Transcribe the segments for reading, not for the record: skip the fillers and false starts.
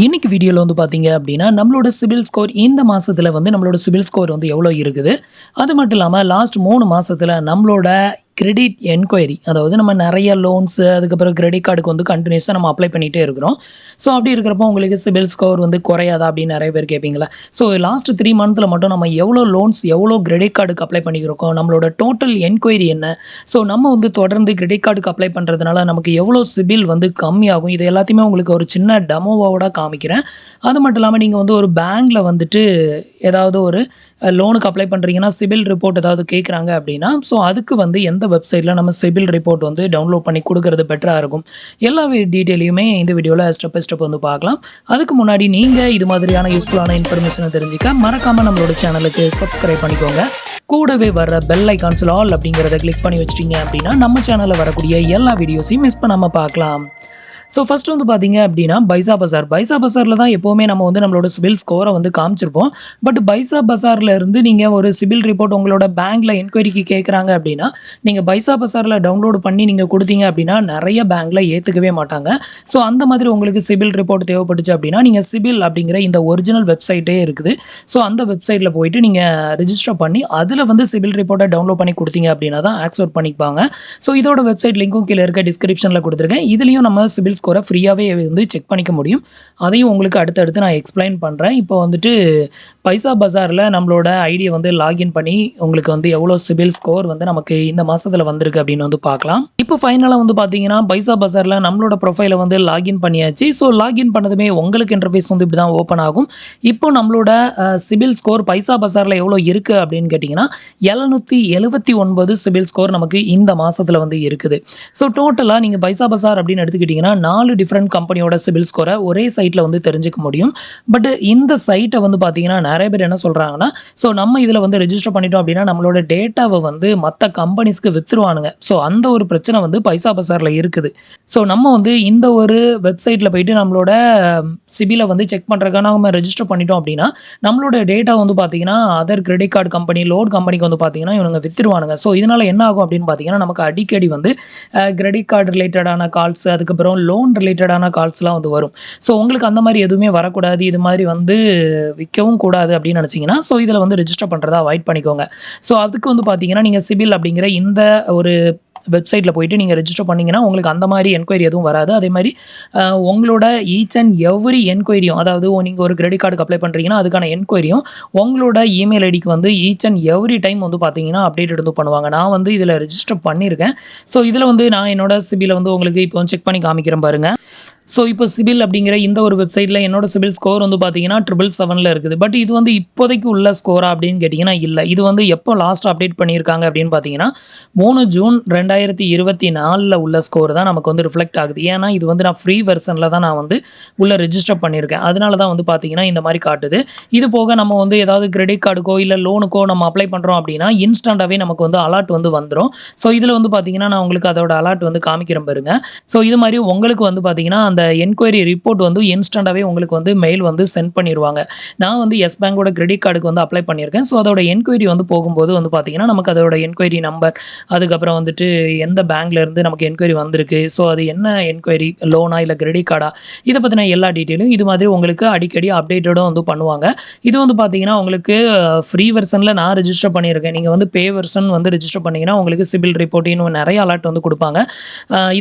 இன்னைக்கு வீடியோல வந்து பார்த்தீங்க அப்படின்னா, நம்மளோட சிபில் ஸ்கோர் இந்த மாசத்துல வந்து நம்மளோட சிபில் ஸ்கோர் வந்து எவ்வளோ இருக்குது? அது மட்டும் இல்லாம லாஸ்ட் 3 மாசத்துல நம்மளோட கிரெடிட் என்கொயரி அதாவது நம்ம நெறைய லோன்ஸு, அதுக்கப்புறம் கிரெடிட் கார்டுக்கு வந்து கன்டினியூஸா நம்ம அப்ளை பண்ணிட்டே இருக்கிறோம். ஸோ அப்படி இருக்கிறப்போ உங்களுக்கு சிபில் ஸ்கோர் வந்து குறையாதா? அப்படின்னு நெறைய பேர் கேட்பீங்கள்ல. ஸோ லாஸ்ட் 3 மந்த்ல மட்டும் நம்ம எவ்வளோ லோன்ஸ், எவ்வளோ கிரெடிட் கார்டுக்கு அப்ளை பண்ணியிருக்கோம்? நம்மளோட டோட்டல் என்கொயரி என்ன? ஸோ நம்ம வந்து தொடர்ந்து கிரெடிட் கார்டுக்கு அப்ளை பண்றதுனால நமக்கு எவ்வளோ சிபில் வந்து கம்மியாகும்? இது எல்லாத்தையுமே உங்களுக்கு ஒரு சின்ன டெமோவோட காமிக்கிறேன். அது மட்டும் இல்லாம நீங்க வந்து ஒரு பேங்க்ல வந்துட்டு ஏதாவது ஒரு லோனுக்கு அப்ளை பண்றீங்கன்னா, சிபில் ரிப்போர்ட் ஏதாவது கேட்குறாங்க அப்படின்னா, ஸோ அதுக்கு வந்து எந்த வெப்சைட்ல நம்ம சிபில் ரிப்போர்ட் வந்து டவுன்லோட் பண்ணி குடுக்குறது பெட்டரா இருக்கும். எல்லா டீட்டெயிலையுமே இந்த வீடியோல ஸ்டெப் பை ஸ்டெப் வந்து பார்க்கலாம். அதுக்கு முன்னாடி நீங்க இது மாதிரியான யூஸ்ஃபுல்லான இன்ஃபர்மேஷன தெரிஞ்சுக்க மறக்காம நம்மளோட சேனலுக்கு சப்ஸ்கிரைப் பண்ணிக்கோங்க. கூடவே வர்ற பெல் ஐகான்ஸ்ல ஆல் அப்படிங்கிறத கிளிக் பண்ணி வச்சுட்டீங்க அப்படின்னா, நம்ம சேனல்ல வரக்கூடிய எல்லா வீடியோஸையும் மிஸ் பண்ணாம பார்க்கலாம். ஸோ ஃபர்ஸ்ட் வந்து பார்த்தீங்க அப்படின்னா, பைசா பசார். பைசா பசார்ல தான் எப்பவுமே நம்ம வந்து நம்மளோட சிபில் ஸ்கோர வந்து காமிச்சிருப்போம். பட் பைசா பசார்ல இருந்து நீங்க ஒரு சிபில் ரிப்போர்ட் உங்களோட பேங்க்ல என்கொயரிக்கு கேட்குறாங்க அப்படின்னா, நீங்க பைசா பசார்ல டவுன்லோட் பண்ணி நீங்க குடுத்தீங்க அப்படின்னா, நெறைய பேங்க்ல ஏத்துக்கவே மாட்டாங்க. ஸோ அந்த மாதிரி உங்களுக்கு சிபில் ரிப்போர்ட் தேவைப்பட்டுச்சு அப்படின்னா, நீங்க சிபில் அப்படிங்கிற இந்த ஒரிஜினல் வெப்சைட்டே இருக்குது. ஸோ அந்த வெப்சைட்ல போயிட்டு நீங்க ரிஜிஸ்டர் பண்ணி, அதுல வந்து சிபில் ரிப்போர்ட்ட டவுன்லோட் பண்ணி குடுத்தீங்க அப்படின்னா தான் ஆக்செப்ட் பண்ணிப்பாங்க. ஸோ இதோட வெப்சைட் லிங்க்கும் கீழ இருக்க டிஸ்கிரிப்ஷன்ல குடுத்துருக்கேன். இதுலயும் நம்ம சிபில் ஸ்கோரை ஃப்ரீயாவே வந்து செக் பண்ணிக்க முடியும். அதையும் உங்களுக்கு அடுத்தடுத்து நான் எக்ஸ்பிளைன் பண்றேன். இப்போ வந்துட்டு பைசா பஜார்ல நம்மளோட ஐடிய வந்து லாகின் பண்ணி உங்களுக்கு வந்து எவ்வளோ சிபில் ஸ்கோர் வந்து நமக்கு இந்த மாசத்துல வந்திருக்கு அப்படின்னு வந்து பார்க்கலாம். இப்போ ஃபைனலா வந்து பார்த்தீங்கன்னா, பைசா பஜார்ல நம்மளோட ப்ரொஃபைல வந்து லாகின் பண்ணியாச்சு. ஸோ லாகின் பண்ணதுமே உங்களுக்கு இன்டர்ஃபேஸ் வந்து இப்படி தான் ஓப்பன் ஆகும். இப்போ நம்மளோட சிபில் ஸ்கோர் பைசா பஜார்ல எவ்வளோ இருக்கு அப்படின்னு கேட்டிங்கன்னா, 779 சிபில் ஸ்கோர் நமக்கு இந்த மாசத்துல வந்து இருக்குது. ஸோ டோட்டலா நீங்க பைசா பஜார் அப்படின்னு எடுத்துக்கிட்டீங்கன்னா, 4 டிஃபரெண்ட் கம்பெனியோட சிபில் ஸ்கோரை ஒரே சைட்ல வந்து தெரிஞ்சுக்க முடியும். பட் இந்த சைட்டை வந்து பார்த்தீங்கன்னா, நிறைய பேர் என்ன சொல்றாங்கன்னா, ஸோ நம்ம இதில் வந்து ரெஜிஸ்டர் பண்ணிட்டோம் அப்படின்னா நம்மளோட டேட்டாவை வந்து மற்ற கம்பெனிஸ்க்கு வித்துருவானுங்க. ஸோ அந்த ஒரு பிரச்சனை வந்து பைசா பசாரில் இருக்குது. ஸோ நம்ம வந்து இந்த ஒரு வெப்சைட்டில் போயிட்டு நம்மளோட சிபிலை வந்து செக் பண்ணுறதுக்காக நம்ம ரெஜிஸ்டர் பண்ணிட்டோம் அப்படின்னா, நம்மளோட டேட்டா வந்து பார்த்தீங்கன்னா other credit card company, loan கம்பெனிக்கு வந்து பார்த்தீங்கன்னா இவங்க வித்துருவானுங்க. ஸோ இதனால என்ன ஆகும் அப்படின்னு பார்த்தீங்கன்னா, நமக்கு அடிக்கடி வந்து கிரெடிட் கார்டு ரிலேட்டடான கால்ஸ், அதுக்கப்புறம் லோன் ரிலேட்டடான கால்ஸ்லாம் வந்து வரும். ஸோ உங்களுக்கு அந்த மாதிரி எதுவுமே வரக்கூடாது, இது மாதிரி வந்து விற்கவும் கூடாது அப்படின்னு நினச்சிங்கன்னா, ஸோ இதில் வந்து ரெஜிஸ்டர் பண்ணுறதை அவாய்ட் பண்ணிக்கோங்க. ஸோ அதுக்கு வந்து பார்த்தீங்கன்னா, நீங்கள் சிபில் அப்படிங்கிற இந்த ஒரு வெப்சைட்டில் போயிட்டு நீங்கள் ரெஜிஸ்டர் பண்ணிங்கன்னா உங்களுக்கு அந்த மாதிரி என்கொயரி எதுவும் வராது. அதே மாதிரி உங்களோட ஈச் அண்ட் எவ்ரி என்கொயரியும், அதாவது நீங்கள் ஒரு கிரெடிட் கார்டுக்கு அப்ளை பண்ணுறீங்கன்னா அதுக்கான என்கொயரியும் உங்களோட இமெயில் ஐடிக்கு வந்து ஈச் அண்ட் எவ்ரி டைம் வந்து பார்த்தீங்கன்னா அப்டேட் வந்து பண்ணுவாங்க. நான் வந்து இதில் ரெஜிஸ்டர் பண்ணியிருக்கேன். ஸோ இதில் வந்து நான் என்னோட சிபிலை வந்து உங்களுக்கு இப்போ செக் பண்ணி காமிக்கிறேன் பாருங்கள். ஸோ இப்போ சிபில் அப்படிங்கிற இந்த ஒரு வெப்சைட்டில் என்னோட சிபில் ஸ்கோர் வந்து பார்த்தீங்கன்னா 777 இருக்குது. பட் இது வந்து இப்போதைக்கு உள்ள ஸ்கோரா அப்படின்னு கேட்டிங்கன்னா இல்லை. இது வந்து எப்போ லாஸ்ட் அப்டேட் பண்ணியிருக்காங்க அப்படின்னு பார்த்தீங்கன்னா 3 ஜூன் 2024 உள்ள ஸ்கோர் தான் நமக்கு வந்து ரிஃப்ளெக்ட் ஆகுது. ஏன்னா இது வந்து நான் ஃப்ரீ வெர்ஷனில் தான் நான் வந்து உள்ளே ரெஜிஸ்டர் பண்ணியிருக்கேன். அதனால தான் வந்து பார்த்தீங்கன்னா இந்த மாதிரி காட்டுது. இது போக நம்ம வந்து ஏதாவது கிரெடிட் கார்டுக்கோ இல்லை லோனுக்கோ நம்ம அப்ளை பண்ணுறோம் அப்படின்னா இன்ஸ்டண்ட்டாகவே நமக்கு வந்து அலர்ட் வந்து வந்துடும். ஸோ இதில் வந்து பார்த்தீங்கன்னா நான் உங்களுக்கு அதோட அலர்ட் வந்து காமிக்கிறேன் பாருங்க. ஸோ இது மாதிரி உங்களுக்கு வந்து பார்த்தீங்கன்னா அந்த என்கொயரி ரிப்போர்ட் வந்து இன்ஸ்டண்ட்டாகவே உங்களுக்கு வந்து மெயில் வந்து சென்ட் பண்ணிடுவாங்க. நான் வந்து எஸ் பேங்கோட கிரெடிட் கார்டுக்கு வந்து அப்ளை பண்ணியிருக்கேன். ஸோ அதோட என்கொயரி வந்து போகும்போது வந்து பார்த்தீங்கன்னா நமக்கு அதோட என்கொயரி நம்பர், அதுக்கப்புறம் வந்துட்டு எந்த பேங்க்ல இருந்து நமக்கு என்கொயரி வந்திருக்கு, ஸோ அது என்ன என்கொயரி, லோனா இல்லை கிரெடிட் கார்டா, இதை பற்றின எல்லா டீட்டெயிலும் இது மாதிரி உங்களுக்கு அடிக்கடி அப்டேட்டடும் வந்து பண்ணுவாங்க. இது வந்து பார்த்தீங்கன்னா உங்களுக்கு ஃப்ரீ வெர்ஷனில் நான் ரெஜிஸ்டர் பண்ணியிருக்கேன். நீங்கள் வந்து பே வெர்ஷன் வந்து ரெஜிஸ்டர் பண்ணிங்கன்னா உங்களுக்கு சிபில் ரிப்போர்ட் இன்னும் நிறைய அலர்ட் வந்து கொடுப்பாங்க.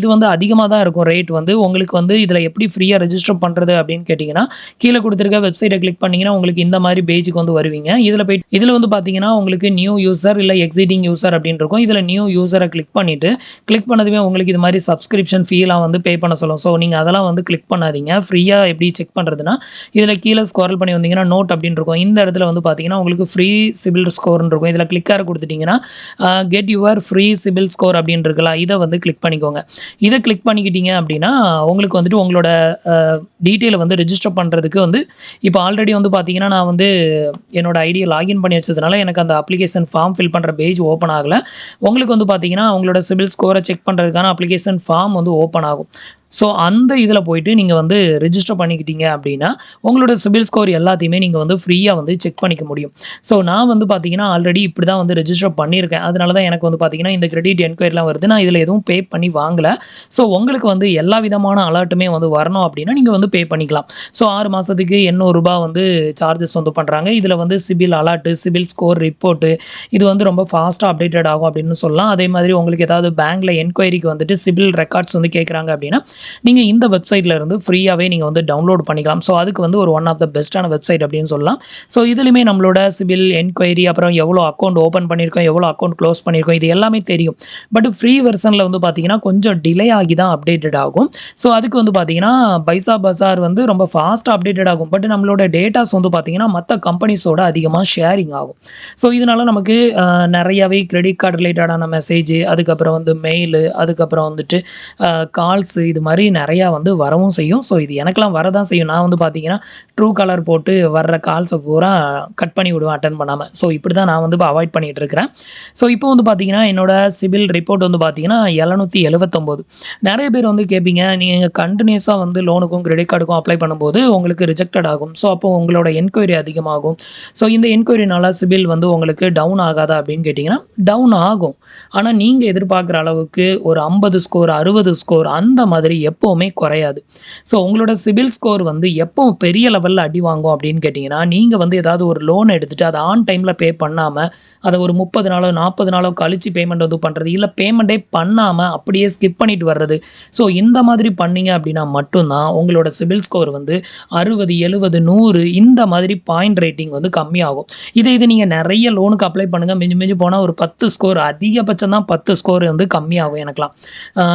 இது வந்து அதிகமாக தான் இருக்கும் ரேட் வந்து. உங்களுக்கு வந்து இதில் எப்படி ஃப்ரீயாக ரெஜிஸ்டர் பண்ணுறது அப்படின்னு கேட்டிங்கன்னா, கீழே கொடுத்துருக்க வெப்சைட்டை கிளிக் பண்ணிங்கன்னா உங்களுக்கு இந்த மாதிரி பேஜுக்கு வந்து வருவீங்க. இதில் வந்து பார்த்தீங்கன்னா உங்களுக்கு நியூ யூசர் இல்லை எக்ஸிட்டிங் யூசர் அப்படின்னு இருக்கும். இதில் நியூ யூசரை கிளிக் பண்ணதுமே உங்களுக்கு இது மாதிரி சப்ஸ்கிரிப்ஷன் ஃபீலாம் வந்து பே பண்ண சொல்லும். ஸோ நீங்கள் அதெல்லாம் வந்து கிளிக் பண்ணாதீங்க. ஃப்ரீயாக எப்படி செக் பண்ணுறதுன்னா, இதில் கீழே ஸ்க்ரோல் பண்ணி வந்தீங்கன்னா நோட் அப்படின்னு இருக்கும். இந்த இடத்துல வந்து பார்த்தீங்கன்னா உங்களுக்கு ஃப்ரீ சிபில் ஸ்கோர்னு இருக்கும். இதில் கிளிக்காக கொடுத்துட்டிங்கன்னா get your free CIBIL score அப்படின்னு இருக்குல்ல, இதை வந்து கிளிக் பண்ணிக்கோங்க. இதை கிளிக் பண்ணிக்கிட்டீங்க அப்படின்னா உங்களுக்கு வந்துட்டு உங்களோட டீட்டெயிலை வந்து ரெஜிஸ்டர் பண்ணுறதுக்கு வந்து இப்போ ஆல்ரெடி வந்து பார்த்தீங்கன்னா நான் வந்து என்னோட ஐடியை லாகின் பண்ணி வச்சதுனால எனக்கு அந்த அப்ளிகேஷன் ஃபார்ம் ஃபில் பண்ணுற பேஜ் ஓப்பன் ஆகலை. உங்களுக்கு வந்து பார்த்தீங்கன்னா உங்களோட சிபில் ஸ்கோரை செக் பண்ணுறதுக்கான அப்ளிகேஷன் ஃபார்ம் வந்து ஓப்பன் ஆகும். ஸோ அந்த இதில் போயிட்டு நீங்கள் வந்து ரிஜிஸ்டர் பண்ணிக்கிட்டீங்க அப்படின்னா உங்களோட சிபில் ஸ்கோர் எல்லாத்தையுமே நீங்கள் வந்து ஃப்ரீயாக வந்து செக் பண்ணிக்க முடியும். ஸோ நான் வந்து பார்த்தீங்கன்னா ஆல்ரெடி இப்படி தான் வந்து ரெஜிஸ்டர் பண்ணியிருக்கேன். அதனால தான் எனக்கு வந்து பார்த்தீங்கன்னா இந்த கிரெடிட் என்கொயரிலாம் வருது. நான் இதில் எதுவும் பே பண்ணி வாங்கலை. ஸோ உங்களுக்கு வந்து எல்லா விதமான அலர்ட்டுமே வந்து வரணும் அப்படின்னா நீங்கள் வந்து பே பண்ணிக்கலாம். ஸோ 6 மாதத்துக்கு ரூ. 800 வந்து சார்ஜஸ் வந்து பண்ணுறாங்க. இதில் வந்து CIBIL alert, CIBIL score report இது வந்து ரொம்ப ஃபாஸ்ட்டாக அப்டேட்டட் ஆகும் அப்படின்னு சொல்லலாம். அதே மாதிரி உங்களுக்கு ஏதாவது பேங்க்கில் என்கொயரிக்கு வந்துட்டு சிபில் ரெக்கார்ட்ஸ் வந்து கேட்குறாங்க அப்படின்னா நீங்கள் இந்த வெப்சைட்டில் இருந்து ஃப்ரீயாகவே நீங்கள் வந்து டவுன்லோட் பண்ணிக்கலாம். ஸோ அதுக்கு வந்து ஒரு ஒன் ஆஃப் த பெஸ்ட்டான வெப்சைட் அப்படின்னு சொல்லலாம். ஸோ இதுலையுமே நம்மளோட சிபில் என்கொயரி அப்புறம் எவ்வளோ அக்கௌண்ட் ஓப்பன் பண்ணியிருக்கோம், எவ்வளோ அக்கௌண்ட் க்ளோஸ் பண்ணியிருக்கோம் இது எல்லாமே தெரியும். பட் ஃப்ரீ வெர்ஷனில் வந்து பார்த்தீங்கன்னா கொஞ்சம் டிலே ஆகி தான் அப்டேட்டட் ஆகும். ஸோ அதுக்கு வந்து பார்த்தீங்கன்னா பைசா பஜார் வந்து ரொம்ப ஃபாஸ்ட்டாக அப்டேட்டட் ஆகும். பட் நம்மளோட டேட்டாஸ் வந்து பார்த்தீங்கன்னா மற்ற கம்பெனிஸோட அதிகமாக ஷேரிங் ஆகும். ஸோ இதனால் நமக்கு நிறையாவே கிரெடிட் கார்டு ரிலேட்டடான மெசேஜ், அதுக்கப்புறம் வந்து மெயிலு, அதுக்கப்புறம் வந்துட்டு கால்ஸு இது மாதிரி நிறையா வந்து வரவும் செய்யும். ஸோ இது எனக்கெலாம் வரதான் செய்யும். நான் வந்து பார்த்தீங்கன்னா ட்ரூ காலர் போட்டு வர்ற கால்ஸை பூரா கட் பண்ணி விடுவேன் அட்டன் பண்ணாமல். ஸோ இப்படி தான் நான் வந்து இப்போ அவாய்ட் பண்ணிகிட்டு இருக்கிறேன். ஸோ இப்போ வந்து பார்த்தீங்கன்னா என்னோட சிபில் ரிப்போர்ட் வந்து பார்த்தீங்கன்னா 779. நிறைய பேர் வந்து கேட்பீங்க, நீங்கள் கண்டினியூஸாக வந்து லோனுக்கும் கிரெடிட் கார்டுக்கும் அப்ளை பண்ணும்போது உங்களுக்கு ரிஜெக்டட் ஆகும். ஸோ அப்போ உங்களோட என்கொயரி அதிகமாகும். ஸோ இந்த என்கொயரினால சிபில் வந்து உங்களுக்கு டவுன் ஆகாதா அப்படின்னு கேட்டிங்கன்னா டவுன் ஆகும். ஆனால் நீங்கள் எதிர்பார்க்குற அளவுக்கு ஒரு 50 ஸ்கோர் 60 ஸ்கோர் அந்த மாதிரி எப்போவுமே குறையாது. ஸோ உங்களோட சிபில் ஸ்கோர் வந்து எப்போ பெரிய லெவலில் அடி வாங்கும் அப்படின்னு கேட்டிங்கன்னா நீங்கள் வந்து ஏதாவது ஒரு லோன் எடுத்துகிட்டு அதை ஆன் டைமில் பே பண்ணாமல் அதை ஒரு 30 நாளோ 40 நாளோ கழித்து பேமெண்ட் வந்து பண்ணுறது, இல்லை பேமெண்ட்டே பண்ணாமல் அப்படியே ஸ்கிப் பண்ணிட்டு வர்றது. ஸோ இந்த மாதிரி பண்ணீங்க அப்படின்னா மட்டும்தான் உங்களோட சிபில் ஸ்கோர் வந்து 60, 70, 100 இந்த மாதிரி பாயிண்ட் ரேட்டிங் வந்து கம்மியாகும். இது நீங்கள் நிறைய லோனுக்கு அப்ளை பண்ணுங்கள், மிஞ்சி மிஞ்சி போனால் ஒரு 10 ஸ்கோர், அதிகபட்சம் தான் 10 ஸ்கோர் வந்து கம்மியாகும் எனக்குலாம்.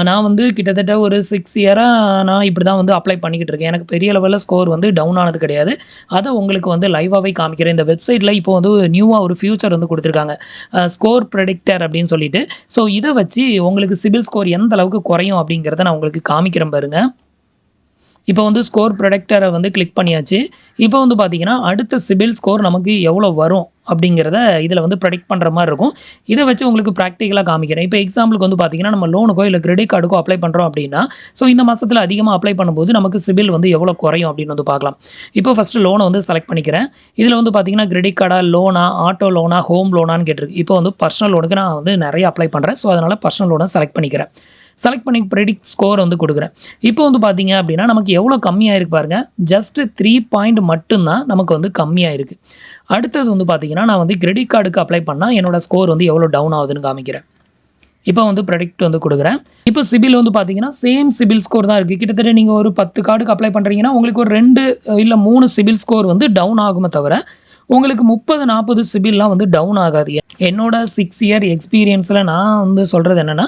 நான் வந்து கிட்டத்தட்ட ஒரு 6 இயராக நான் இப்படி தான் வந்து அப்ளை பண்ணிக்கிட்டு இருக்கேன். எனக்கு பெரிய லெவலில் ஸ்கோர் வந்து டவுன் ஆனது கிடையாது. அதை உங்களுக்கு வந்து லைவாகவே காமிக்கிறேன். இந்த வெப்சைட்டில் இப்போ வந்து நியூவாக ஒரு ஃபியூச்சர் வந்து கொடுத்துருக்காங்க, ஸ்கோர் ப்ரெடிக்டர் அப்படின்னு சொல்லிட்டு. ஸோ இதை வச்சு உங்களுக்கு சிபில் ஸ்கோர் எந்த அளவுக்கு குறையும் அப்படிங்கிறத நான் உங்களுக்கு காமிக்கிறேன் பாருங்க. இப்போ வந்து ஸ்கோர் ப்ரொடக்டரை வந்து கிளிக் பண்ணியாச்சு. இப்போ வந்து பார்த்தீங்கன்னா அடுத்த சிபில் ஸ்கோர் நமக்கு எவ்வளோ வரும் அப்படிங்கிறத இதில் வந்து ப்ரெடிக்ட் பண்ணுற மாதிரி இருக்கும். இதை வச்சு உங்களுக்கு ப்ராக்டிக்கலாக காமிக்கிறேன். இப்போ எக்ஸாம்பிளுக்கு வந்து பார்த்தீங்கன்னா நம்ம லோனுக்கோ இல்லை கிரெடிட் கார்டுக்கோ அப்ளை பண்ணுறோம் அப்படின்னா ஸோ இந்த மாதத்தில் அதிகமாக அப்ளை பண்ணும்போது நமக்கு சிபில் வந்து எவ்வளோ குறையும் அப்படின்னு வந்து பார்க்கலாம். இப்போ ஃபஸ்ட்டு லோனை வந்து செலக்ட் பண்ணிக்கிறேன். இதில் வந்து பார்த்தீங்கன்னா கிரெடிட் கார்டா, லோனா, ஆட்டோ லோனா, ஹோம் லோனான்னு கேட்டிருக்கு. இப்போ வந்து பர்சனல் லோனுக்கு நான் வந்து நிறைய அப்ளை பண்ணுறேன். ஸோ அதனால் பர்சனல் லோனை செலக்ட் பண்ணிக்கிறேன். செலக்ட் பண்ணி ப்ரெடிக்ட் ஸ்கோர் வந்து கொடுக்குறேன். இப்போ வந்து பார்த்தீங்க அப்படின்னா நமக்கு எவ்வளோ கம்மியாக இருக்கு பாருங்கள். ஜஸ்ட்டு 3 பாயிண்ட் மட்டும்தான் நமக்கு வந்து கம்மியாக இருக்குது. அடுத்தது வந்து பார்த்தீங்கன்னா நான் வந்து கிரெடிட் கார்டுக்கு அப்ளை பண்ணால் என்னோடய ஸ்கோர் வந்து எவ்வளோ டவுன் ஆகுதுன்னு காமிக்கிறேன். இப்போ வந்து ப்ரெடிக்ட் வந்து கொடுக்குறேன். இப்போ சிபில் வந்து பார்த்தீங்கன்னா சேம் சிபில் ஸ்கோர் தான் இருக்குது. கிட்டத்தட்ட நீங்கள் ஒரு 10 கார்டுக்கு அப்ளை பண்ணுறீங்கன்னா உங்களுக்கு ஒரு 2 இல்லை 3 சிபில் ஸ்கோர் வந்து டவுன் ஆகுமே தவிர உங்களுக்கு 30, 40 சிபில்லாம் வந்து டவுன் ஆகாது. என்னோட 6 இயர் எக்ஸ்பீரியன்ஸில் நான் வந்து சொல்கிறது என்னென்னா,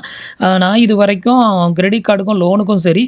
நான் இது வரைக்கும் கிரெடிட் கார்டுக்கும் லோனுக்கும் சரி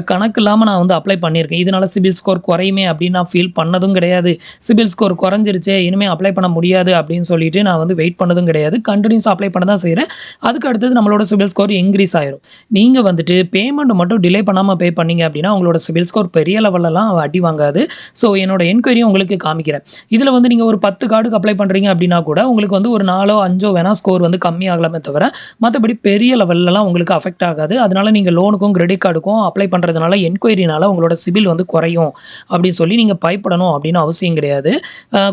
கணக்கு இல்லாமல் நான் வந்து அப்ளை பண்ணியிருக்கேன். இதனால் சிபில் ஸ்கோர் குறையுமே அப்படின்னு நான் ஃபீல் பண்ணதும் கிடையாது. சிபில் ஸ்கோர் குறைஞ்சிருச்சே இனிமேல் அப்ளை பண்ண முடியாது அப்படின்னு சொல்லிட்டு நான் வந்து வெயிட் பண்ணதும் கிடையாது. கண்டினியூஸாக அப்ளை பண்ண தான் செய்கிறேன். அதுக்கு அடுத்தது நம்மளோட சிபில் ஸ்கோர் இன்க்ரீஸ் ஆயிரும். நீங்கள் வந்துட்டு பேமெண்ட் மட்டும் டிலே பண்ணாமல் பே பண்ணீங்க அப்படின்னா உங்களோட சிபில் ஸ்கோர் பெரிய லெவலெலாம் அடி வாங்காது. ஸோ என்னோட என்கொயரியும் உங்களுக்கு காமிக்கிறேன். இதில் வந்து நீங்கள் ஒரு 10 கார்டுக்கு அப்ளை பண்ணுறீங்க அப்படின்னா கூட உங்களுக்கு வந்து ஒரு 4, 5 வேணால் ஸ்கோர் வந்து கம்மி ஆகலாமே தவிர மற்றபடி பெரிய லெவல்லலாம் உங்களுக்கு அஃபெக்ட் ஆகாது. அதனால் நீங்கள் லோனுக்கும் கிரெடிட் கார்டுக்கும் அப்ளை பண்ணுறதுனால என்கொயரினால உங்களோட சிபில் வந்து குறையும் அப்படின்னு சொல்லி நீங்கள் பயப்படணும் அப்படின்னு அவசியம் கிடையாது.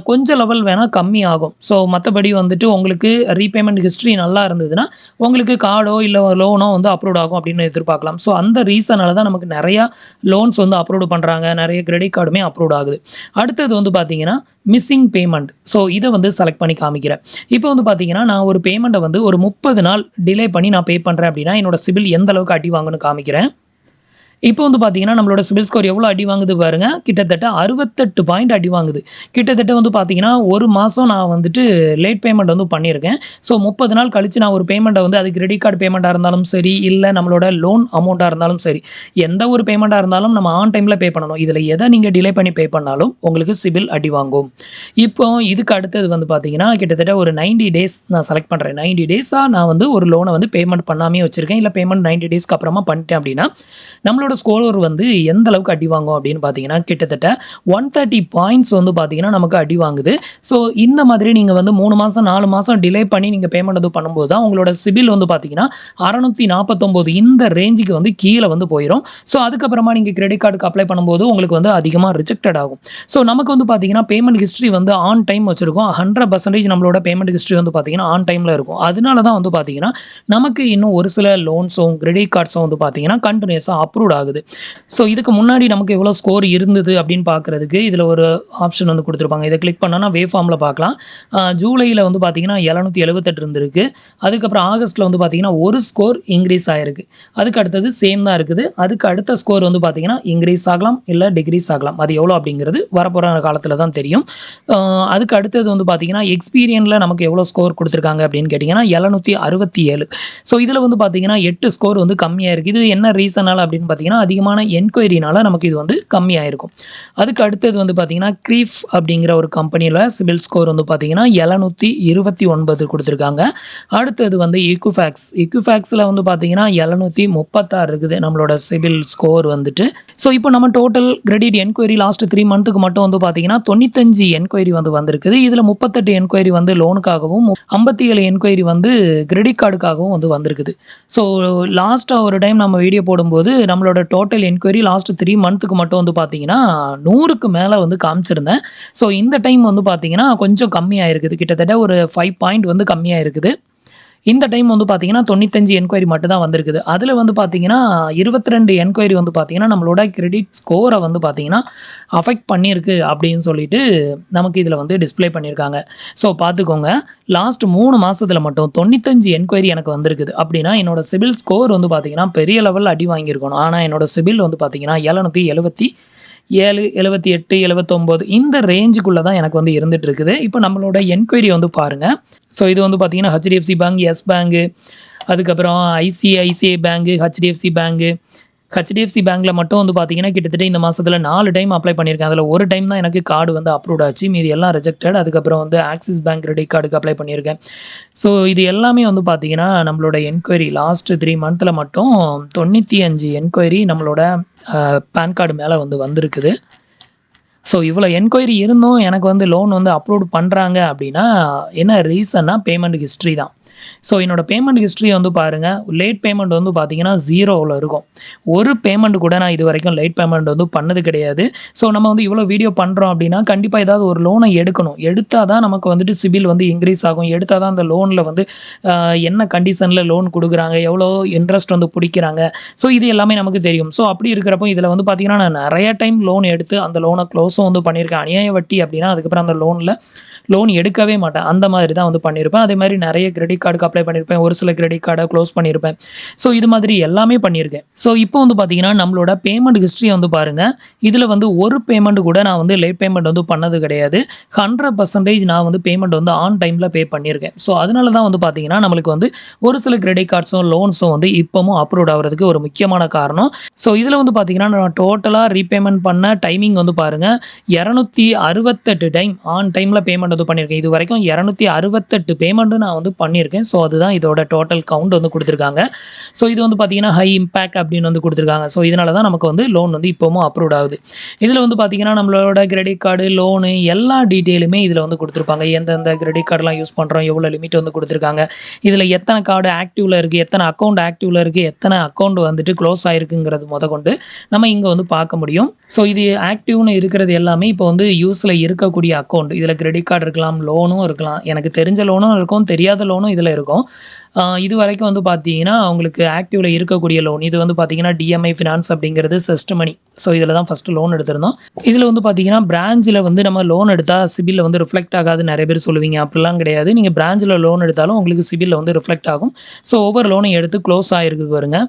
கொஞ்சம் லெவல் வேணால் கம்மி ஆகும். ஸோ மற்றபடி வந்துட்டு உங்களுக்கு ரீபேமெண்ட் ஹிஸ்ட்ரி நல்லா இருந்ததுன்னா உங்களுக்கு கார்டோ இல்லை லோனோ வந்து அப்ரூவ் ஆகும் அப்படின்னு எதிர்பார்க்கலாம். ஸோ அந்த ரீசனால தான் நமக்கு நிறையா லோன்ஸ் வந்து அப்ரூவ் பண்ணுறாங்க, நிறைய கிரெடிட் கார்டுமே அப்ரூவ் ஆகுது. அடுத்தது வந்து பார்த்தீங்கன்னா மிஸ்ஸிங் பேமெண்ட். ஸோ இதை வந்து செலக்ட் பண்ணி காமிக்கிறேன். இப்போ வந்து பார்த்தீங்கன்னா நான் ஒரு பேமெண்ட்டை வந்து ஒரு 30 நாள் டிலே பண்ணி நான் பே பண்ணுறேன் அப்படின்னா என்னோட சிபில் எந்த அளவுக்கு அடி வாங்குன்னு காமிக்கிறேன். இப்போ வந்து பார்த்தீங்கன்னா நம்மளோட சிபில் ஸ்கோர் எவ்வளோ அடி வாங்குது பாருங்க. கிட்டத்தட்ட 68 பாயிண்ட் அடி வாங்குது. கிட்டத்தட்ட வந்து பார்த்தீங்கன்னா ஒரு மாதம் நான் வந்துட்டு லேட் பேமெண்ட் வந்து பண்ணியிருக்கேன். ஸோ 30 நாள் கழித்து நான் ஒரு பேமெண்ட்டை வந்து அது கிரெடிட் கார்டு பேமெண்ட்டாக இருந்தாலும் சரி, இல்லை நம்மளோட லோன் அமௌண்ட்டாக இருந்தாலும் சரி, எந்த ஒரு பேமெண்ட்டாக இருந்தாலும் நம்ம ஆன் டைமில் பே பண்ணணும். இதில் எதை நீங்கள் டிலே பண்ணி பே பண்ணாலும் உங்களுக்கு சிபில் அடி வாங்கும். இப்போ இதுக்கு அடுத்தது வந்து பார்த்தீங்கன்னா கிட்டத்தட்ட ஒரு 90 டேஸ் நான் செலக்ட் பண்ணுறேன். 90 டேஸாக நான் வந்து ஒரு லோனை வந்து பேமெண்ட் பண்ணாமே வச்சுருக்கேன். இல்லை பேமெண்ட் 90 டேஸ்க்கு அப்புறமா பண்ணிட்டேன் அப்படின்னா நம்மளோட நம்மளோட ஸ்கோர் வந்து எந்த அளவுக்கு அடி வாங்கும் அப்படின்னு பார்த்தீங்கன்னா கிட்டத்தட்ட 130 பாயிண்ட்ஸ் வந்து பார்த்தீங்கன்னா நமக்கு அடி வாங்குது. ஸோ இந்த மாதிரி நீங்கள் வந்து 3 மாதம் 4 மாதம் டிலே பண்ணி நீங்கள் பேமெண்ட் வந்து பண்ணும்போது தான் உங்களோட சிபில் வந்து பார்த்தீங்கன்னா 649 இந்த ரேஞ்சுக்கு வந்து கீழே வந்து போயிடும். ஸோ அதுக்கப்புறமா நீங்கள் கிரெடிட் கார்டுக்கு அப்ளை பண்ணும்போது உங்களுக்கு வந்து அதிகமாக ரிஜெக்டட் ஆகும். ஸோ நமக்கு வந்து பார்த்தீங்கன்னா பேமெண்ட் ஹிஸ்ட்ரி வந்து ஆன் டைம் வச்சுருக்கோம். 100% நம்மளோட பேமெண்ட் ஹிஸ்ட்ரி வந்து பார்த்தீங்கன்னா ஆன் டைமில் இருக்கும். அதனால தான் வந்து பார்த்தீங்கன்னா நமக்கு இன்னும் ஒரு சில லோன்ஸும் கிரெடிட் கார்ட்ஸும் வந்து பார்த்தீங்கன்னா கண்டினியூஸாக அப்ரூவ் ஆகுது. ஸோ இதுக்கு முன்னாடி நமக்கு எவ்வளோ ஸ்கோர் இருந்தது அப்படின்னு பார்க்குறதுக்கு இதில் ஒரு ஆப்ஷன் வந்து கொடுத்துருப்பாங்க. இதை கிளிக் பண்ணோன்னா வே ஃபார்மில் பார்க்கலாம். ஜூலையில் வந்து பார்த்தீங்கன்னா 778 இருந்திருக்கு. அதுக்கப்புறம் ஆகஸ்ட்டில் வந்து பார்த்தீங்கன்னா ஒரு ஸ்கோர் இன்க்ரீஸ் ஆகிருக்கு. அதுக்கு அடுத்தது சேம் தான் இருக்குது. அதுக்கு அடுத்த ஸ்கோர் வந்து பார்த்தீங்கன்னா இன்க்ரீஸ் ஆகலாம் இல்லை டிக்ரீஸ் ஆகலாம். அது எவ்வளோ அப்படிங்கிறது வரப்போகிற காலத்தில் தான் தெரியும். அதுக்கு அடுத்தது வந்து பார்த்தீங்கன்னா எக்ஸ்பீரியனில் நமக்கு எவ்வளோ ஸ்கோர் கொடுத்துருக்காங்க அப்படின்னு கேட்டிங்கன்னா 767. ஸோ இதில் வந்து பார்த்தீங்கன்னா 8 ஸ்கோர் வந்து கம்மியாக இருக்குது. இது என்ன ரீசனால் அப்படின்னு பார்த்தீங்கன்னா அதிகமான என்கொயரினால நமக்கு இது வந்து கம்மியாக இருக்கும். அதுக்கு அடுத்தது வந்து பார்த்தீங்கன்னா க்ரீஃப் அப்படிங்கிற ஒரு கம்பெனியில் சிபில் ஸ்கோர் வந்து பார்த்தீங்கன்னா 729 கொடுத்துருக்காங்க. அடுத்தது வந்து ஈக்குஃபேக்ஸில் வந்து பார்த்தீங்கன்னா 736 இருக்குது நம்மளோட சிபில் ஸ்கோர் வந்துட்டு. ஸோ இப்போ நம்ம டோட்டல் கிரெடிட் என்கொயரி லாஸ்ட் 3 மந்த்துக்கு மட்டும் வந்து பார்த்தீங்கன்னா 95 என்கொயரி வந்து வந்திருக்குது. இதில் 38 என்கொயரி வந்து லோனுக்காகவும் 57 என்கொயரி வந்து கிரெடிட் கார்டுக்காகவும் வந்து வந்திருக்குது. ஸோ லாஸ்ட்டாக ஒரு டைம் நம்ம வீடியோ போடும்போது நம்மளோட டோட்டல் என்கொயரி லாஸ்ட் 3 மந்த்துக்கு மட்டும் வந்து பார்த்தீங்கன்னா 100க்கு மேலே வந்து காமிச்சிருந்தேன். ஸோ இந்த டைம் வந்து பார்த்தீங்கன்னா கொஞ்சம் கம்மியாக இருக்குது. கிட்டத்தட்ட ஒரு 5 பாயிண்ட் வந்து கம்மியாக இருக்குது. இந்த டைம் வந்து பார்த்தீங்கன்னா 95 என்கொயரி மட்டும் தான் வந்திருக்குது. அதில் வந்து பார்த்தீங்கன்னா 22 என்கொயரி வந்து பார்த்தீங்கன்னா நம்மளோட கிரெடிட் ஸ்கோரை வந்து பார்த்தீங்கன்னா அஃபெக்ட் பண்ணியிருக்கு அப்படின்னு சொல்லிட்டு நமக்கு இதில் வந்து டிஸ்ப்ளே பண்ணியிருக்காங்க. ஸோ பார்த்துக்கோங்க, லாஸ்ட் 3 மாதத்தில் மட்டும் 95 என்கொயரி எனக்கு வந்திருக்குது. அப்படின்னா என்னோட சிபில் ஸ்கோர் வந்து பார்த்தீங்கன்னா பெரிய லெவலில் அடி வாங்கியிருக்கணும். ஆனால் என்னோட சிபில் வந்து பார்த்தீங்கன்னா 777, 78, 79 இந்த ரேஞ்சுக்குள்ளே தான் எனக்கு வந்து இருந்துட்டு இருக்குது. இப்போ நம்மளோட என்கொயரி வந்து பாருங்கள். ஸோ இது வந்து பார்த்தீங்கன்னா HDFC பேங்க், எஸ் பேங்கு, அதுக்கப்புறம் ICICI bank, HDFC bank. HDFC பேங்க்கில் மட்டும் வந்து பார்த்தீங்கன்னா கிட்டத்தட்ட இந்த மாதத்தில் 4 டைம் அப்ளை பண்ணியிருக்கேன். அதில் ஒரு டைம் தான் எனக்கு கார்டு வந்து அப்ரூவ் ஆச்சு. மீதி எல்லாம் ரிஜெக்டட். அதுக்கப்புறம் வந்து ஆக்சிஸ் பேங்க் கிரெடிட் கார்டுக்கு அப்ளை பண்ணியிருக்கேன். ஸோ இது எல்லாமே வந்து பார்த்தீங்கன்னா நம்மளோட என்கொயரி லாஸ்ட் 3 மந்தில் மட்டும் 95 என்கொயரி நம்மளோட பேன் கார்டு மேலே வந்து வந்திருக்குது. ஸோ இவ்வளோ என்கொயரி இருந்தும் எனக்கு வந்து லோன் வந்து அப்ரூவ் பண்ணுறாங்க அப்படின்னா என்ன ரீசன்னா பேமெண்ட் ஹிஸ்ட்ரி தான். ஸோ என்னோட பேமெண்ட் ஹிஸ்ட்ரி வந்து பாருங்கள், லேட் பேமெண்ட் வந்து பார்த்தீங்கன்னா 0வில் இருக்கும். ஒரு பேமெண்ட் கூட நான் இது வரைக்கும் லேட் பேமெண்ட் வந்து பண்ணது கிடையாது. ஸோ நம்ம வந்து இவ்வளோ வீடியோ பண்ணுறோம் அப்படின்னா கண்டிப்பாக ஏதாவது ஒரு லோனை எடுக்கணும். எடுத்தால் தான் நமக்கு வந்துட்டு சிபில் வந்து இன்க்ரீஸ் ஆகும். எடுத்தால் தான் அந்த லோனில் வந்து என்ன கண்டிஷனில் லோன் கொடுக்குறாங்க, எவ்வளோ இன்ட்ரெஸ்ட் வந்து பிடிக்கிறாங்க. ஸோ இது எல்லாமே நமக்கு தெரியும். ஸோ அப்படி இருக்கிறப்போ இதில் வந்து பார்த்தீங்கன்னா நான் நிறைய டைம் லோன் எடுத்து அந்த லோனை க்ளோஸும் வந்து பண்ணியிருக்கேன். அநியாய வட்டி அப்படின்னா அதுக்கப்புறம் அந்த லோன் எடுக்கவே மாட்டேன். அந்த மாதிரி தான் வந்து பண்ணியிருப்பேன். அதே மாதிரி நிறைய கிரெடிட் கார்டுக்கு அப்ளை பண்ணியிருப்பேன். ஒரு சில கிரெடிட் கார்டை க்ளோஸ் பண்ணியிருப்பேன். ஸோ இது மாதிரி எல்லாமே பண்ணியிருக்கேன். ஸோ இப்போ வந்து பார்த்தீங்கன்னா நம்மளோட பேமெண்ட் ஹிஸ்ட்ரி வந்து பாருங்கள். இதில் வந்து ஒரு பேமெண்ட் கூட நான் வந்து லேட் பேமெண்ட் வந்து பண்ணது கிடையாது. 100% நான் வந்து பேமெண்ட் வந்து ஆன் டைமில் பே பண்ணியிருக்கேன். ஸோ அதனால தான் வந்து பார்த்தீங்கன்னா நம்மளுக்கு வந்து ஒரு சில கிரெடிட் கார்ட்ஸும் லோன்ஸும் வந்து இப்போவும் அப்ரூவ் ஆகிறதுக்கு ஒரு முக்கியமான காரணம். ஸோ இதில் வந்து பார்த்தீங்கன்னா நான் டோட்டலாக ரீபேமெண்ட் பண்ண டைமிங் வந்து பாருங்கள் 268 டைம் ஆன் டைமில் பேமெண்ட் வந்து பண்ணியிருக்கேன். இது வரைக்கும் 268 பேமெண்ட்டு நான் வந்து பண்ணியிருக்கேன். ஸோ அதுதான் இதோட டோட்டல் கவுண்ட் வந்து கொடுத்துருக்காங்க. ஸோ இது வந்து பார்த்தீங்கன்னா ஹை இம்பேக்ட் அப்படின்னு வந்து கொடுத்துருக்காங்க. ஸோ இதனால தான் நமக்கு வந்து லோன் வந்து இப்போவும் அப்ரூவ் ஆகுது. இதில் வந்து பார்த்தீங்கன்னா நம்மளோட கிரெடிட் கார்டு, லோனு எல்லா டீட்டெயிலுமே இதில் வந்து கொடுத்துருப்பாங்க. எந்தெந்த கிரெடிட் கார்டெலாம் யூஸ் பண்ணுறோம், எவ்வளோ லிமிட் வந்து கொடுத்துருக்காங்க, இதில் எத்தனை கார்டு ஆக்டிவில் இருக்குது, எத்தனை அக்கௌண்ட் ஆக்டிவில் இருக்குது, எத்தனை அக்கௌண்ட் வந்துட்டு க்ளோஸ் ஆகிருக்குங்கிறது கொண்டு நம்ம இங்கே வந்து பார்க்க முடியும். ஸோ இது ஆக்டிவ்னு இருக்கிறது எல்லாமே இப்போ வந்து யூஸில் இருக்கக்கூடிய அக்கௌண்ட். இதில் கிரெடிட் கார்டு இருக்கலாம், லோனும் இருக்கலாம். எனக்கு தெரிஞ்ச லோனும் இருக்கும், தெரியாத லோனும் இதில் இருக்கும். இது வரைக்கும் வந்து பார்த்தீங்கன்னா உங்களுக்கு ஆக்டிவில் இருக்கக்கூடிய லோன் இது வந்து பார்த்தீங்கன்னா DMI ஃபினான்ஸ் அப்படிங்கிறது செஸ்ட் மணி. ஸோ இதில் தான் ஃபஸ்ட்டு லோன் எடுத்திருந்தோம். இதில் வந்து பார்த்தீங்கன்னா பிரான்ச்சில் வந்து நம்ம லோன் எடுத்தால் சிபிலில் வந்து ரிஃப்ளெக்ட் ஆகாது நிறைய பேர் சொல்லுவீங்க. அப்படிலாம் கிடையாது. நீங்கள் பிரான்ச்சில் லோன் எடுத்தாலும் உங்களுக்கு சிபிலில் வந்து ரிஃப்ளெக்ட் ஆகும். ஸோ ஒவ்வொரு லோனும் எடுத்து க்ளோஸ் ஆகிருக்கு பாருங்க.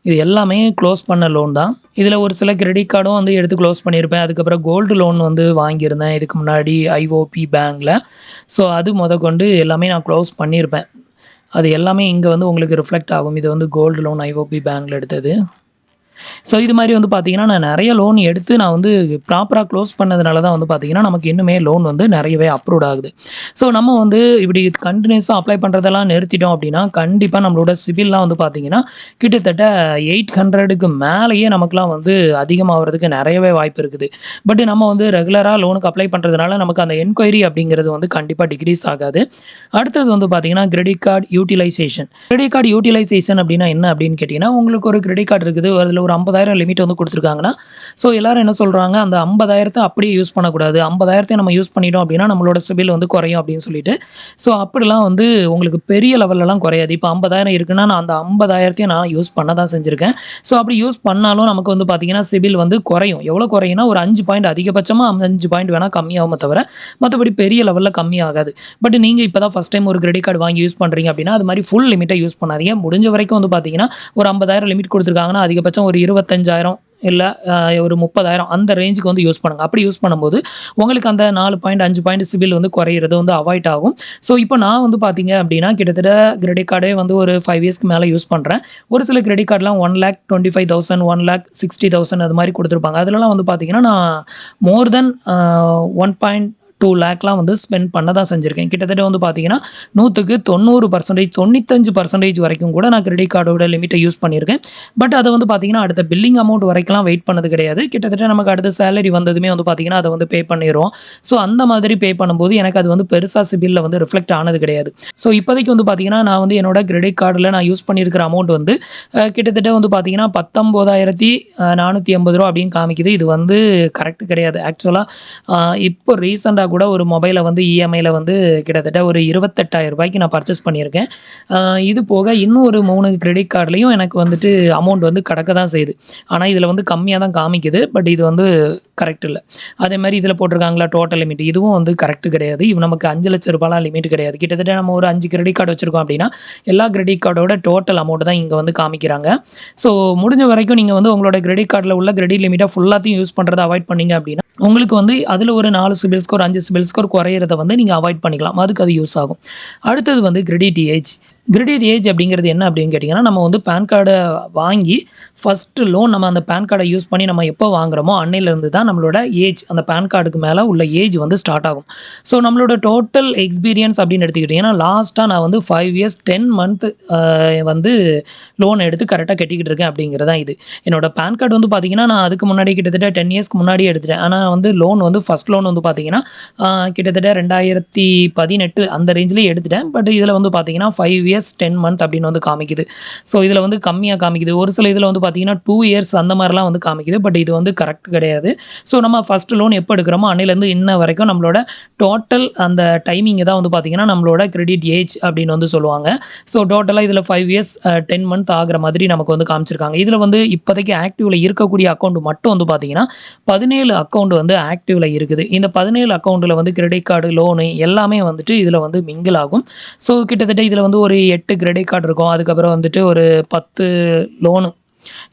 இது எல்லாமே க்ளோஸ் பண்ண லோன் தான். இதில் ஒரு சில கிரெடிட் கார்டும் வந்து எடுத்து க்ளோஸ் பண்ணியிருப்பேன். அதுக்கப்புறம் கோல்டு லோன் வந்து வாங்கியிருந்தேன் இதுக்கு முன்னாடி IOP பேங்க்கில். ஸோ அது கொண்டு எல்லாமே நான் க்ளோஸ் பண்ணியிருப்பேன். அது எல்லாமே இங்கே வந்து உங்களுக்கு ரிஃப்ளெக்ட் ஆகும். இது வந்து கோல்டு லோன் IOP பேங்க்கில் எடுத்தது. ஸோ இது மாதிரி வந்து பார்த்தீங்கன்னா, நான் நெறைய லோன் எடுத்து நான் வந்து ப்ராப்பரா க்ளோஸ் பண்ணதுனால தான் வந்து பார்த்தீங்கன்னா, நமக்கு இன்னுமே லோன் வந்து நெறையவே அப்ரூவ்ட் ஆகுது. ஸோ நம்ம வந்து இப்படி கன்டினியூஸா அப்ளை பண்றதெல்லாம் நிறுத்திட்டோம் அப்படின்னா, கண்டிப்பா நம்மளோட சிபில்லாம் வந்து பார்த்தீங்கன்னா, கிட்டத்தட்ட 800க்கு மேலேயே நமக்கெல்லாம் வந்து அதிகமாவறதுக்கு நெறையவே வாய்ப்பு இருக்குது. பட் நம்ம வந்து ரெகுலரா லோனுக்கு அப்ளை பண்றதுனால, நமக்கு அந்த என்குயரி அப்படிங்கிறது வந்து கண்டிப்பா டிக்ரீஸ் ஆகாது. அடுத்தது வந்து பார்த்தீங்கன்னா, credit card utilization. Credit card utilization அப்படின்னா என்ன அப்படின்னு கேட்டீங்கன்னா, உங்களுக்கு ஒரு கிரெடிட் கார்ட் இருக்குது. அதில ஒரு 50,000 லிமிட் வந்து குடுத்துருக்காங்கன்னா, ஸோ எல்லாரும் என்ன சொல்றாங்க, அந்த 50,000த்த அப்படியே யூஸ் பண்ணக்கூடாது. 50,000த்தையும் நம்ம யூஸ் பண்ணிட்டோம் அப்படின்னா, நம்மளோட சிபில் வந்து குறையும் அப்படின்னு சொல்லிட்டு, ஸோ அப்படிலாம் வந்து உங்களுக்கு பெரிய லெவல்லலாம் குறையாது. இப்போ 50,000 இருக்குன்னா, நான் அந்த 50,000த்தையும் நான் யூஸ் பண்ண தான் செஞ்சிருக்கேன். ஸோ அப்படி யூஸ் பண்ணாலும் நமக்கு வந்து பார்த்தீங்கன்னா, சிபில் வந்து குறையும். எவ்வளோ குறையும்னா, ஒரு 5 பாயிண்ட் அதிகபட்சமா 5 பாயிண்ட் வேணா கம்மியாகுமே தவிர, மத்தபடி பெரிய லெவல்ல கம்மியாகாது. பட் நீங்க இப்ப தான் ஃபர்ஸ்ட் டைம் ஒரு கிரெடிட் கார்டு வாங்கி யூஸ் பண்றீங்க அப்படின்னா, அது மாரி ஃபுல் லிமிட்ட யூஸ் பண்ணாதீங்க. முடிஞ்ச வரைக்கும் வந்து பார்த்தீங்கன்னா, ஒரு 50,000 லிமிட் குடுத்துருக்காங்கன்னா, அதிகபட்சம் ஒரு 25,000 இல்ல ஒரு 30,000 அந்த ரேஞ்சுக்கு வந்து யூஸ் பண்ணுங்க. அப்படி யூஸ் பண்ணும்போது, உங்களுக்கு அந்த 4 பாயிண்ட், 5 பாயிண்ட் சிபில் வந்து குறையிறது வந்து அவாய்ட் ஆகும். ஸோ இப்போ நான் வந்து பார்த்தீங்க அப்படின்னா, கிட்டத்தட்ட கிரெடிட் கார்டே வந்து ஒரு 5 இயர்ஸ்க்கு மேல யூஸ் பண்றேன். ஒரு சில கிரெடிட் கார்ட்லாம் 1,25,000, 1,60,000 அது மாரி குடுத்துருப்பாங்க. அதுலலாம் வந்து பார்த்தீங்கன்னா, நான் மோர் தென் 1.2 லேக்லாம் வந்து ஸ்பெண்ட் பண்ண தான் செஞ்சிருக்கேன். கிட்டத்தட்ட வந்து பார்த்தீங்கன்னா, 100க்கு 90% 95% வரைக்கும் கூட நான் கிரெடிட் கார்டோட லிமிட்ட யூஸ் பண்ணியிருக்கேன். பட் அத வந்து பார்த்தீங்கன்னா, அடுத்த பில்லிங் அமௌண்ட் வரைக்கும்லாம் வெயிட் பண்ணது கிடையாது. கிட்டத்தட்ட நமக்கு அடுத்த சேலரி வந்ததுமே வந்து பார்த்தீங்கன்னா, அத வந்து பே பண்ணிருவோம். ஸோ அந்த மாதிரி பே பண்ணும்போது எனக்கு அது வந்து பெருசா சிபில்ல வந்து ரிஃப்ளெக்ட் ஆனது கிடையாது. ஸோ இப்போதைக்கு வந்து பார்த்தீங்கன்னா, நான் வந்து என்னோட கிரெடிட் கார்டுல நான் யூஸ் பண்ணியிருக்கிற அமௌண்ட் வந்து கிட்டத்தட்ட வந்து பார்த்தீங்கன்னா, ரூ. 19,480 அப்படின்னு காமிக்குது. இது வந்து கரெக்ட் கிடையாது. ஆக்சுவலா இப்போ ரீசென்ட்டா கூட ஒரு மொபைல வந்து இஎம்ஐல வந்து கிட்டத்தட்ட ஒரு ரூ. 28,000க்கு நான் பர்ச்சேஸ் பண்ணியிருக்கேன். இது போக இன்னும் ஒரு 3 கிரெடிட் கார்ட்லயும் எனக்கு வந்துட்டு அமௌண்ட் வந்து கடக்க தான் செய்யுது. ஆனா, இதுல வந்து கம்மியா தான் காமிக்குது. பட் இது வந்து கரெக்ட் இல்ல. அதே மாரி இதுல போட்டிருக்காங்கல்ல டோட்டல் லிமிட் இதுவும் வந்து கரெக்ட் கிடையாது. இது நமக்கு ரூ. 5,00,000லாம் லிமிட் கிடையாது. கிட்டத்தட்ட நம்ம ஒரு 5 கிரெடிட் கார்டு வச்சிருக்கோம் அப்படின்னா, எல்லா கிரெடிட் கார்டோட டோட்டல் அமௌண்ட் தான் இங்க வந்து காமிக்கிறாங்க. ஸோ முடிஞ்ச வரைக்கும் நீங்க வந்து உங்களோட கிரெடிட் கார்ட்ல உள்ள கிரெடிட் லிமிட்ட ஃபுல்லாத்தையும் யூஸ் பண்றத அவாய்ட் பண்ணீங்க அப்படின்னா, உங்களுக்கு வந்து அதுல ஒரு 4 சிபில் ஸ்கோர், 5 சிபில் ஸ்கோர் குறையிறத வந்து நீங்க அவாய்ட் பண்ணிக்கலாம். அதுக்கு அது யூஸ் ஆகும். அடுத்தது வந்து கிரெடிட் ஏஜ். கிரெடிட் ஏஜ் அப்படிங்கிறது என்ன அப்படின்னு கேட்டிங்கன்னா, நம்ம வந்து பான் கார்ட வாங்கி ஃபர்ஸ்ட் லோன் நம்ம அந்த பான் கார்ட யூஸ் பண்ணி நம்ம எப்போ வாங்குறோமோ, அன்னையிலிருந்து தான் நம்மளோட ஏஜ் அந்த பான் கார்டுக்கு மேல உள்ள ஏஜ் வந்து ஸ்டார்ட் ஆகும். ஸோ நம்மளோட டோட்டல் எக்ஸ்பீரியன்ஸ் அப்படின்னு எடுத்துக்கிட்டிங்கன்னா, லாஸ்ட்டா நான் வந்து 5 இயர்ஸ் 10 மந்த் வந்து லோன் எடுத்து கரெக்ட்டா கட்டிக்கிட்டு இருக்கேன் அப்படிங்கிறது தான் இது. என்னோட பான் கார்டு வந்து பார்த்தீங்கன்னா, நான் அதுக்கு முன்னாடி கிட்டத்தட்ட 10 இயர்ஸ்க்கு முன்னாடியே எடுத்துட்டேன். ஆனா வந்து லோன் வந்து ஃபர்ஸ்ட் லோன் வந்து பார்த்தீங்கன்னா, கிட்டத்தட்ட 2018 அந்த ரேஞ்சிலேயே எடுத்துட்டேன். பட் இதில வந்து பார்த்தீங்கன்னா, 5 இயர்ஸ் 10 மந்த் அப்படின்னு வந்து காமிக்குது. ஸோ இதில வந்து கம்மியா காமிக்குது. ஒரு சில இதில வந்து பார்த்தீங்கன்னா, 2 இயர்ஸ் அந்த மாரிலாம் வந்து காமிக்குது. பட் இது வந்து கரெக்ட் கிடையாது. ஸோ நம்ம ஃபர்ஸ்ட் லோன் எப்போ எடுக்கிறோமோ, அன்னையிலேருந்து இன்ன வரைக்கும் நம்மளோட டோட்டல் அந்த டைமிங் தான் வந்து பார்த்தீங்கன்னா, நம்மளோட கிரெடிட் ஏஜ் அப்படின்னு வந்து சொல்லுவாங்க. ஸோ டோட்டலா இதில 5 இயர்ஸ் 10 மந்த் ஆகுற மாதிரி நமக்கு வந்து காமிச்சிருக்காங்க. இதில வந்து இப்போதைக்கு ஆக்டிவ்ல இருக்கக்கூடிய அக்கவுண்ட் மட்டும் வந்து பார்த்தீங்கன்னா, 17 அக்கவுண்ட் வந்து ஆக்டிவ்ல இருக்குது. இந்த 17 அக்கவுண்ட்ல வந்து கிரெடிட் கார்டு, லோனு எல்லாமே வந்துட்டு இதில வந்து மிங்கிள் ஆகும். ஸோ கிட்டத்தட்ட இதில வந்து ஒரு 8 கிரெடிட் கார்டு இருக்கும். அதுக்கப்புறம் வந்துட்டு ஒரு 10 லோனு.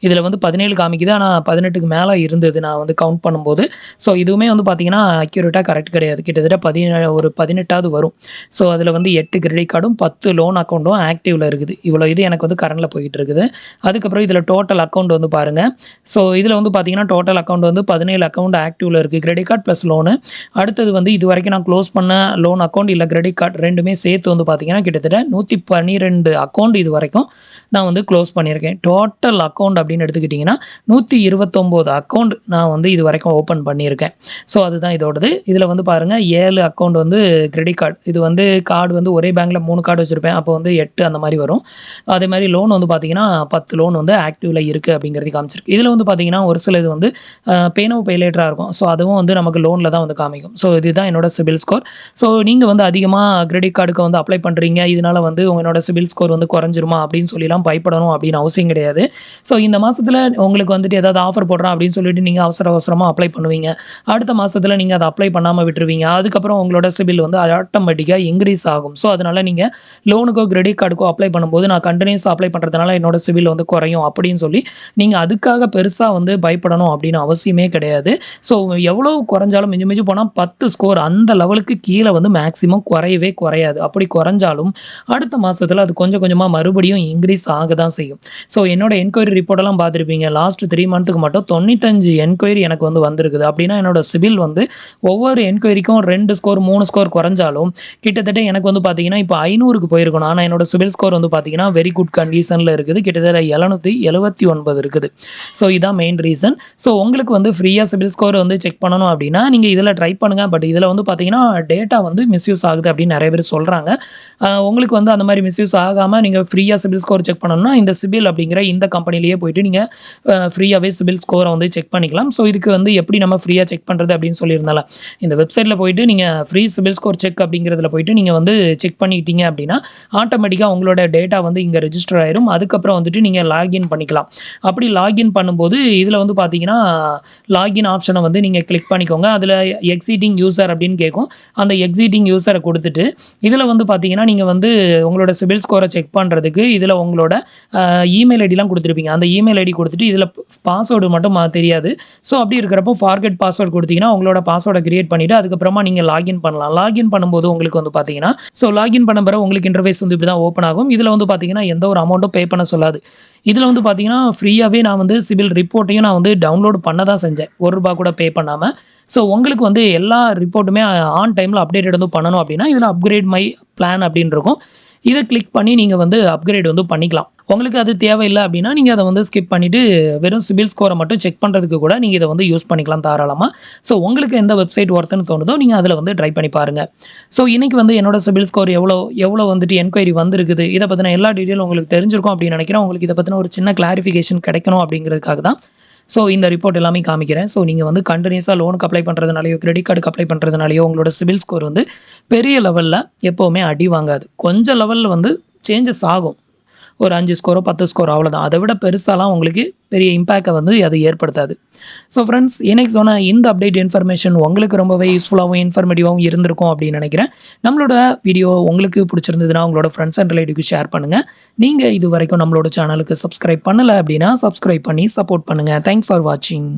இதில வந்து 17 காமிக்குது. ஆனா 18க்கு மேல இருந்தது நான் வந்து கவுண்ட் பண்ணும்போது. ஸோ இதுவுமே வந்து பார்த்தீங்கன்னா, அக்யூரேட்டா கரெக்ட் கிடையாது. கிட்டத்தட்ட ஒரு 18வது வரும். ஸோ அதில வந்து 8 கிரெடிட் கார்டும், 10 லோன் அக்கவுண்டும் ஆக்டிவ்ல இருக்குது. இவ்வளோ இது எனக்கு வந்து கரண்ட்ல போயிட்டு இருக்குது. அதுக்கப்புறம் இதில டோட்டல் அக்கவுண்ட் வந்து பாருங்க. ஸோ இதில வந்து பார்த்தீங்கன்னா, டோட்டல் அக்கவுண்ட் வந்து 17 அக்கவுண்ட் ஆக்டிவ்ல இருக்கு. Credit card plus loan. அடுத்தது வந்து இதுவரைக்கும் நான் க்ளோஸ் பண்ண லோன் அக்கவுண்ட் இல்ல கிரெடிட் கார்ட் 2மே சேர்த்து வந்து பார்த்தீங்கன்னா, கிட்டத்தட்ட 112 அக்கவுண்ட் இதுவரைக்கும் நான் வந்து க்ளோஸ் பண்ணியிருக்கேன். டோட்டல் அக்கவுண்ட் அப்படின்னு எடுத்துக்கிட்டிங்கன்னா, 129 அக்கவுண்ட் நான் வந்து இதுவரைக்கும் ஓப்பன் பண்ணியிருக்கேன். ஸோ அதுதான் இதோடது. இதில வந்து பாருங்க 7 அக்கவுண்ட் வந்து கிரெடிட் கார்டு. இது வந்து கார்டு வந்து ஒரே பேங்க்ல 3 கார்டு வச்சிருப்பேன். அப்போ வந்து 8 அந்த மாரி வரும். அதே மாரி லோன் வந்து பார்த்தீங்கன்னா, 10 லோன் வந்து ஆக்டிவ்ல இருக்கு அப்படிங்கிறது காமிச்சிருக்கு. இதில வந்து பார்த்தீங்கன்னா, ஒரு சில இது வந்து பே நவ் பே லேட்டரா இருக்கும். ஸோ அதுவும் வந்து நமக்கு லோன்ல தான் வந்து காமிக்கும். ஸோ இதுதான் என்னோட சிபில் ஸ்கோர். ஸோ நீங்க வந்து அதிகமா கிரெடிட் கார்டுக்கு வந்து அப்ளை பண்றீங்க. இதனால வந்து உங்களோட சிபில் ஸ்கோர் வந்து குறைஞ்சிருமா அப்படின்னு சொல்லிலாம் பயப்படணும் அப்படின்னு அவசியம் கிடையாது. ஸோ இந்த மாசத்துல உங்களுக்கு வந்துட்டு ஏதாவது ஆஃபர் போடுறான் அப்படின்னு சொல்லிட்டு நீங்க அவசரமா அப்ளை பண்ணுவீங்க. அடுத்த மாசத்துல நீங்க அத அப்ளை பண்ணாம விட்டுருவீங்க. அதுக்கப்புறம் உங்களோட சிபில் வந்து ஆட்டோமேட்டிக்கா இன்கிரீஸ் ஆகும். ஸோ அதனால நீங்க லோனுக்கோ, கிரெடிட் கார்டுக்கோ அப்ளை பண்ணும்போது நான் கன்டினியூஸா அப்ளை பண்றதுனால என்னோட சிபில் வந்து குறையும் அப்படின்னு சொல்லி நீங்க அதுக்காக பெருசா வந்து பயப்படணும் அப்படின்னு அவசியமே கிடையாது. ஸோ எவ்வளவு குறைஞ்சாலும் மிஞ்சி மிஞ்சி போனா 10 ஸ்கோர் அந்த லெவலுக்கு கீழ வந்து மேக்ஸிமம் குறையவே குறையாது. அப்படி குறைஞ்சாலும் அடுத்த மாசத்துல அது கொஞ்சம் கொஞ்சமா மறுபடியும் இன்கிரீஸ் ஆக தான் செய்யும். ஸோ என்னோட என்கொயரி ரிப்போர்ட்டெல்லாம் பார்த்துருப்பீங்க. லாஸ்ட் 3 மந்த்துக்கு மட்டும் 95 என்கொயரி எனக்கு வந்து வந்திருக்குது. அப்படின்னா என்னோட சிபில் வந்து ஒவ்வொரு என்கொயரிக்கும் 2 ஸ்கோர் 3 ஸ்கோர் குறைஞ்சாலும் கிட்டத்தட்ட எனக்கு வந்து பார்த்தீங்கன்னா, இப்போ 500க்கு போயிருக்கணும். ஆனா என்னோட சிபில் ஸ்கோர் வந்து பார்த்தீங்கன்னா, வெரி குட் கண்டிஷன்ல இருக்குது. கிட்டத்தட்ட 779 இருக்குது. ஸோ இதான் மெயின் ரீசன். ஸோ உங்களுக்கு வந்து ஃப்ரீயா சிபில் ஸ்கோர் வந்து செக் பண்ணணும் அப்படின்னா, நீங்க இதில ட்ரை பண்ணுங்க. பட் இதில வந்து பார்த்தீங்கன்னா, டேட்டா வந்து மிஸ்யூஸ் ஆகுது அப்படின்னு நெறைய பேர் சொல்றாங்க. உங்களுக்கு வந்து அந்த மாரி மிஸ்யூஸ் ஆகாம நீங்க ஃப்ரீயா சிபில் ஸ்கோர் செக் பண்ணணும்னா, இந்த சிபில் அப்படிங்கிற இந்த கம்பெனிலேயே போயிட்டு நீங்க ஃப்ரீயாவே சிபில் ஸ்கோர வந்து செக் பண்ணிக்கலாம். ஸோ இதுக்கு வந்து எப்படி நம்ம ஃப்ரீயா செக் பண்றது அப்படின்னு சொல்லியிருந்தேன்ல. இந்த வெப்சைட்ல போயிட்டு நீங்க ஃப்ரீ சிபில் ஸ்கோர் செக் அப்படிங்கிறதுல போயிட்டு நீங்க வந்து செக் பண்ணிட்டீங்க அப்படின்னா, ஆட்டோமேட்டிக்கா உங்களோட டேட்டா வந்து இங்க ரெஜிஸ்டர் ஆயிரும். அதுக்கப்புறம் வந்துட்டு நீங்க லாகின் பண்ணிக்கலாம். அப்படி லாகின் பண்ணும்போது இதில வந்து பார்த்தீங்கன்னா, லாகின் ஆப்ஷன வந்து நீங்க கிளிக் பண்ணிக்கோங்க. அதில எக்ஸிட்டிங் யூசர் அப்படின்னு கேட்கும். அந்த எக்ஸிட்டிங் யூசர குடுத்துட்டு, இதில வந்து பார்த்தீங்கன்னா, நீங்க வந்து உங்களோட சிபில் ஸ்கோர செக் பண்றதுக்கு இதில உங்களோட இமெயில் ஐடிலாம் குடுத்துருப்பீங்க. அந்த இமெயில் ஐடி குடுத்துட்டு இதில பாஸ்வேர்டு மட்டும் தெரியாது. ஸோ அப்படி இருக்கிறப்போ ஃபார்கெட் பாஸ்வேர்ட் குடுத்தீங்கன்னா, உங்களோட பாஸ்வேர்ட கிரியேட் பண்ணிட்டு அதுக்கப்புறமா நீங்க லாகின் பண்ணலாம். லாகின் பண்ணும்போது உங்களுக்கு வந்து பார்த்தீங்கன்னா, ஸோ லாகின் பண்ண பிறகு உங்களுக்கு இன்டர்ஃபேஸ் வந்து இப்படி தான் ஓப்பன் ஆகும். இதில வந்து பார்த்தீங்கன்னா, எந்த ஒரு அமௌண்ட்டும் பே பண்ண சொல்லாது. இதில வந்து பார்த்தீங்கன்னா, ஃப்ரீயாவே நான் வந்து சிபில் ரிப்போர்ட்டையும் நான் வந்து டவுன்லோட் பண்ண தான் செஞ்சேன். ரூ. 1 கூட பே பண்ணாம. ஸோ உங்களுக்கு வந்து எல்லா ரிப்போர்ட்டுமே ஆன் டைம்ல அப்டேட்டட் வந்து பண்ணணும் அப்படின்னா, இதில அப்கிரேட் மை பிளான் அப்படின்னு இருக்கும். இத கிளிக் பண்ணி நீங்க வந்து அப்கிரேட் வந்து பண்ணிக்கலாம். உங்களுக்கு அது தேவையில்ல அப்படின்னா, நீங்க அத வந்து ஸ்கிப் பண்ணிட்டு வெறும் சிபில் ஸ்கோர மட்டும் செக் பண்றதுக்கு கூட நீங்க இத வந்து யூஸ் பண்ணிக்கலாம் தாராளமா. ஸோ உங்களுக்கு எந்த வெப்சைட் ஒர்த்துன்னு தோணுதோ நீங்க அதில வந்து ட்ரை பண்ணி பாருங்க. ஸோ இன்னைக்கு வந்து என்னோட சிபில் ஸ்கோர் எவ்வளோ வந்துட்டு என்கொயரி வந்திருக்குது. இத பத்தின எல்லா டீட்டெயிலும் உங்களுக்கு தெரிஞ்சிருக்கும் அப்படின்னு நினைக்கிறேன். உங்களுக்கு இத பத்தின ஒரு சின்ன கிளாரிஃபிகேஷன் கிடைக்கணும் அப்படிங்கிறதுக்காக தான் ஸோ இந்த ரிப்போர்ட் எல்லாமே காமிக்கிறேன். ஸோ நீங்க வந்து கன்டினியூஸா லோனுக்கு அப்ளை பண்றதுனாலயோ, கிரெடிட் கார்டுக்கு அப்ளை பண்றதுனாலயோ உங்களோட சிபில் ஸ்கோர் வந்து பெரிய லெவல்ல எப்பவுமே அடி வாங்காது. கொஞ்சம் லெவல்ல வந்து சேஞ்சஸ் ஆகும். ஒரு 5 ஸ்கோரோ, 10 ஸ்கோரோ அவ்வளோதான். அத விட பெருசாலாம் உங்களுக்கு பெரிய இம்பாக்ட்ட வந்து அது ஏற்படுத்தாது. ஸோ ஃப்ரெண்ட்ஸ், இன்னைக்கு சொன்ன இந்த அப்டேட் இன்ஃபர்மேஷன் உங்களுக்கு ரொம்பவே யூஸ்ஃபுல்லாவும், இன்ஃபர்மேட்டிவாவும் இருந்திருக்கும் அப்படின்னு நினைக்கிறேன். நம்மளோட வீடியோ உங்களுக்கு பிடிச்சிருந்ததுன்னா உங்களோட ஃப்ரெண்ட்ஸ் அண்ட் ரிலேட்டிவ்க்கு ஷேர் பண்ணுங்க. நீங்க இதுவரைக்கும் நம்மளோட சேனலுக்கு சப்ஸ்கிரைப் பண்ணல அப்படின்னா, சப்ஸ்கிரைப் பண்ணி சப்போர்ட் பண்ணுங்க. தேங்க்ஸ் ஃபார் வாட்சிங்.